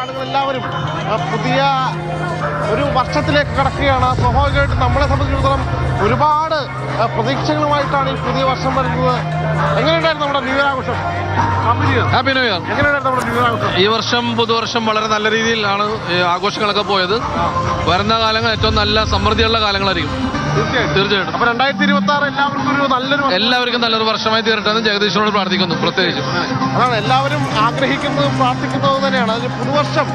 ആളുകൾ എല്ലാവരും പുതിയ ഒരു വർഷത്തിലേക്ക് കടക്കുകയാണ്. സ്വാഭാവികമായിട്ടും നമ്മളെ സംബന്ധിച്ചിടത്തോളം ഒരുപാട് പ്രതീക്ഷകളുമായിട്ടാണ് ഈ പുതിയ വർഷം വരുന്നത്. എങ്ങനെയുണ്ടായിരുന്നു നമ്മുടെ ന്യൂ ഇയർ ആഘോഷം? Happy new year. എങ്ങനെയുണ്ടായിരുന്നു നമ്മുടെ ന്യൂ ഇയർ ആഘോഷം? ഈ വർഷം പുതുവർഷം വളരെ നല്ല രീതിയിലാണ് ആഘോഷങ്ങളൊക്കെ പോയത്. വരുന്ന കാലങ്ങൾ ഏറ്റവും നല്ല സമൃദ്ധിയുള്ള കാലങ്ങളായിരിക്കും തീർച്ചയായിട്ടും. അപ്പൊ 2026 എല്ലാവർക്കും നല്ലൊരു വർഷമായി തീരട്ടെ എന്ന് ജഗദീശനോട് പ്രാർത്ഥിക്കുന്നു. പ്രത്യേകിച്ചും അതാണ് എല്ലാവരും ആഗ്രഹിക്കുന്നതും പ്രാർത്ഥിക്കുന്നതും തന്നെയാണ്. അതിന് പുതുവർഷം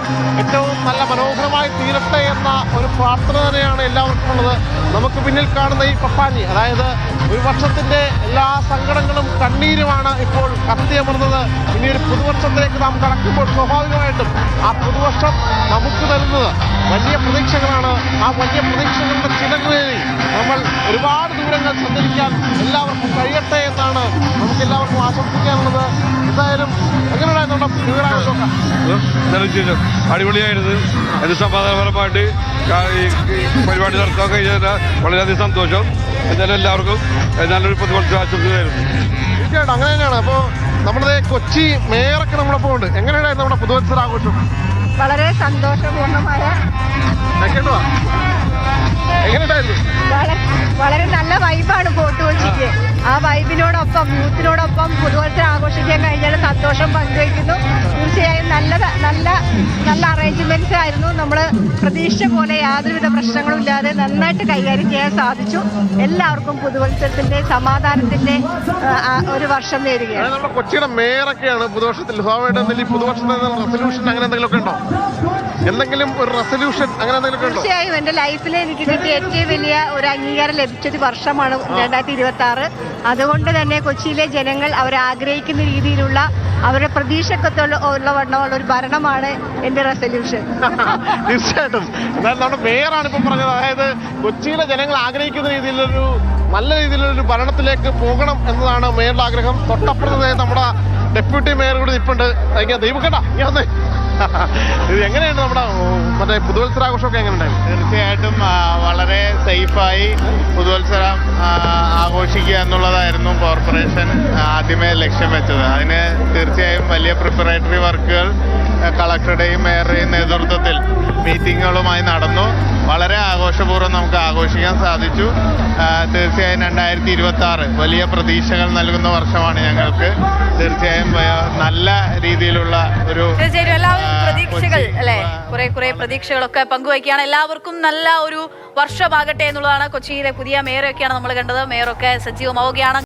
ഏറ്റവും നല്ല മനോഹരമായി തീരട്ടെ എന്ന ഒരു പ്രാർത്ഥന തന്നെയാണ് എല്ലാവർക്കും ഉള്ളത്. നമുക്ക് പിന്നിൽ കാണുന്ന ഈ പപ്പാനി, അതായത് ഒരു വർഷത്തിന്റെ എല്ലാ സങ്കടങ്ങളും കണ്ണീരുമാണ് ഇപ്പോൾ കത്തിയമർന്നത്. ഇനി ഒരു പുതുവർഷത്തിലേക്ക് നാം കടക്കുമ്പോൾ സ്വാഭാവികമായിട്ടും ആ പുതുവർഷം നമുക്ക് തരുന്നത് വലിയ പ്രതീക്ഷകളാണ്. ആ വലിയ പ്രതീക്ഷകളുടെ ചിലകളിൽ നമ്മൾ ഒരുപാട് ദൂരങ്ങൾ സഞ്ചരിക്കാൻ എല്ലാവർക്കും കഴിയട്ടെ എന്നാണ് നമുക്ക് എല്ലാവർക്കും ആശംസിക്കാനുള്ളത്. എന്തായാലും എങ്ങനെയുണ്ടായിരുന്നു നമ്മുടെ ന്യൂ ഇയർ ആഘോഷം? അടിപൊളിയായിരുന്നു. അത് സമാധാനപരമായിട്ട് പരിപാടി നടത്താൻ കഴിഞ്ഞാൽ വളരെയധികം സന്തോഷം. എന്തായാലും എല്ലാവർക്കും നല്ലൊരു പുതുവർഷം ആശംസിക്കുകയായിരുന്നു. തീർച്ചയായിട്ടും അങ്ങനെ തന്നെയാണ്. അപ്പോൾ നമ്മുടെ കൊച്ചി മേയറൊക്കെ നമ്മളൊപ്പം ഉണ്ട്. എങ്ങനെയുണ്ടായിരുന്നു നമ്മുടെ പുതുവത്സര ആഘോഷം? വളരെ സന്തോഷപൂർണമായ എങ്ങനെയുണ്ടായിരുന്നു? വളരെ നല്ല വൈബാണ് ഫോർട്ട് കൊച്ചിക്ക്. ആ വൈബിനോടൊപ്പം യൂത്തിനോടൊപ്പം പുതുവത്സരം ആഘോഷിക്കാൻ കഴിഞ്ഞാൽ സന്തോഷം പങ്കുവയ്ക്കുന്നു. തീർച്ചയായും നല്ല അറേഞ്ച്മെന്റ്സ് ആയിരുന്നു. നമ്മൾ പ്രതീക്ഷ പോലെ യാതൊരുവിധ പ്രശ്നങ്ങളും ഇല്ലാതെ നന്നായിട്ട് കൈകാര്യം ചെയ്യാൻ സാധിച്ചു. എല്ലാവർക്കും പുതുവത്സരത്തിന്റെ സമാധാനത്തിന്റെ ഒരു വർഷം നേരുകയാണ്. നമ്മുടെ കൊച്ചിയുടെ മേയറൊക്കെയാണ് പുതുവർഷത്തിൽ. സ്വാഭാവികമായിട്ടും ഈ പുതുവർഷത്തിൽ റെസൊല്യൂഷൻ അങ്ങനെ എന്തെങ്കിലുമൊക്കെ ഉണ്ടോ? എന്തെങ്കിലും ഒരു റെസൊല്യൂഷൻ അങ്ങനെ എന്തെങ്കിലും ഉണ്ടോ? തീർച്ചയായും എന്റെ ലൈഫിൽ എനിക്ക് കിട്ടിയ ഏറ്റവും വലിയ ഒരു അംഗീകാരം ലഭിച്ചൊരു വർഷമാണ് 2026. അതുകൊണ്ട് തന്നെ കൊച്ചിയിലെ ജനങ്ങൾ അവരാഗ്രഹിക്കുന്ന രീതിയിലുള്ള അവരുടെ പ്രതീക്ഷക്കത്തുള്ള വണ്ണമുള്ള ഒരു ഭരണമാണ് എന്റെ റെസൊല്യൂഷൻ. തീർച്ചയായിട്ടും. എന്നാലും നമ്മുടെ മേയറാണ് ഇപ്പം പറഞ്ഞത്, അതായത് കൊച്ചിയിലെ ജനങ്ങൾ ആഗ്രഹിക്കുന്ന രീതിയിലൊരു നല്ല രീതിയിലൊരു ഭരണത്തിലേക്ക് പോകണം എന്നതാണ് മേയറുടെ ആഗ്രഹം. തൊട്ടപ്പുറത്ത് നമ്മുടെ ഡെപ്യൂട്ടി മേയർ കൂടി നിൽപ്പുണ്ട്. ദൈവക്കേട്ടാ ഇത് എങ്ങനെയാണ് നമ്മുടെ മറ്റേ പുതുവത്സരാഘോഷമൊക്കെ എങ്ങനെയുണ്ടായിരുന്നു? തീർച്ചയായിട്ടും വളരെ സേഫായി പുതുവത്സരം ആഘോഷിക്കുക എന്നുള്ളതായിരുന്നു കോർപ്പറേഷൻ ആദ്യമേ ലക്ഷ്യം വെച്ചത്. അതിന് തീർച്ചയായും വലിയ പ്രിപ്പറേറ്ററി വർക്കുകൾ കളക്ടറുടെയും മേയറുടെയും നേതൃത്വത്തിൽ മീറ്റിങ്ങുകളുമായി നടന്നു. വളരെ ആഘോഷപൂർവ്വം നമുക്ക് ആഘോഷിക്കാൻ സാധിച്ചു. തീർച്ചയായും 2026 വലിയ പ്രതീക്ഷകൾ നൽകുന്ന വർഷമാണ് ഞങ്ങൾക്ക്. തീർച്ചയായും നല്ല രീതിയിലുള്ള ഒരു പ്രതീക്ഷകൾ അല്ലെ, കുറെ പ്രതീക്ഷകളൊക്കെ പങ്കുവയ്ക്കുകയാണ്. എല്ലാവർക്കും നല്ല ഒരു വർഷമാകട്ടെ എന്നുള്ളതാണ്. കൊച്ചിയിലെ പുതിയ മേയറൊക്കെയാണ് നമ്മൾ കണ്ടത്. മേയറൊക്കെ സജീവമാവുകയാണ്.